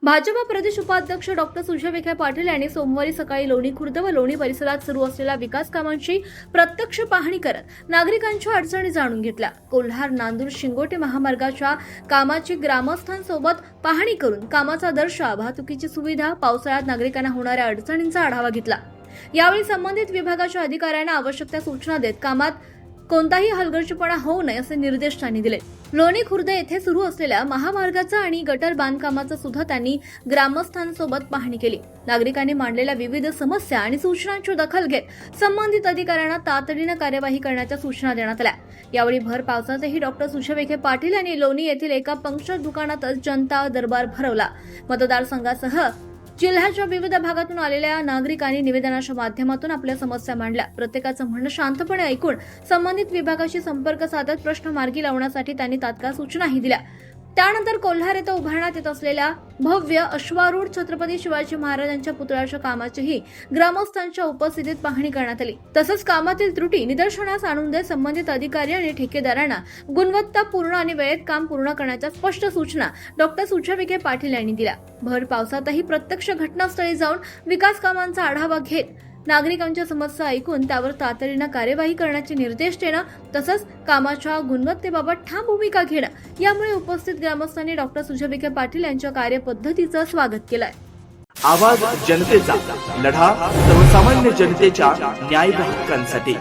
भाजपा प्रदेश उपाध्यक्ष डॉक्टर सुजय विखे पाटील यांनी सोमवारी सकाळी लोणी खुर्द व लोणी परिसरात सुरू असलेल्या विकास कामांची प्रत्यक्ष पाहणी करत नागरिकांच्या अडचणी जाणून घेतल्या। कोल्हार नांदूर शिंगोटे महामार्गाच्या कामाची ग्रामस्थांसोबत पाहणी करून कामाचा दर्शा, वाहतुकीची सुविधा, पावसाळ्यात नागरिकांना होणाऱ्या अडचणींचा आढावा घेतला। यावेळी संबंधित विभागाच्या अधिकाऱ्यांना आवश्यक त्या सूचना देत कामात कोणताही हलगर्जीपणा होऊ नये असे निर्देश त्यांनी दिले। लोणी खुर्द येथे सुरू असलेल्या महामार्गाचा आणि गटर बांधकामाचा सुद्धा त्यांनी ग्रामस्थांसोबत पाहणी केली। नागरिकांनी मांडलेल्या विविध समस्या आणि सूचनांची दखल घेत संबंधित अधिकाऱ्यांना तातडीने कार्यवाही करण्याच्या सूचना देण्यात आल्या। यावेळी भर पावसातही डॉक्टर सुजय विखे पाटील यांनी लोणी येथील एका पंक्चर दुकानातच जनता दरबार भरवला। मतदारसंघासह जिल्ह्याच्या विविध भागातून आलेल्या नागरिकांनी निवेदनाच्या माध्यमातून आपल्या समस्या मांडल्या। प्रत्येकाचं म्हणणं शांतपणे ऐकून संबंधित विभागाशी संपर्क साधत प्रश्न मार्गी लावण्यासाठी त्यांनी तात्काळ सूचनाही दिल्या। त्यानंतर कोल्हार येथे उभारण्यात येत असलेल्या भव्य अश्वारूढ छत्रपती शिवाजी महाराजांच्या पुतळ्याच्या कामाचीही ग्रामस्थांच्या उपस्थितीत पाहणी करण्यात आली। तसंच कामातील त्रुटी निदर्शनास आणून देत संबंधित अधिकारी आणि ठेकेदारांना गुणवत्तापूर्ण आणि वेळेत काम पूर्ण करण्याच्या स्पष्ट सूचना डॉक्टर सुजय विखे पाटील यांनी दिल्या। भर पावसातही प्रत्यक्ष घटनास्थळी जाऊन विकास कामांचा आढावा घेत नागरिकांच्या समस्या ऐकून त्यावर तातडीने कार्यवाही करण्याचे निर्देश देणं तसंच कामाच्या गुणवत्तेबाबत ठाम भूमिका घेणं यामुळे उपस्थित ग्रामस्थांनी डॉक्टर सुजय विखे पाटील यांच्या कार्यपद्धतीचं स्वागत केलंय। आवाज जनतेचा, लढा सर्वसामान्य जनतेच्या न्याय हक्कांसाठी।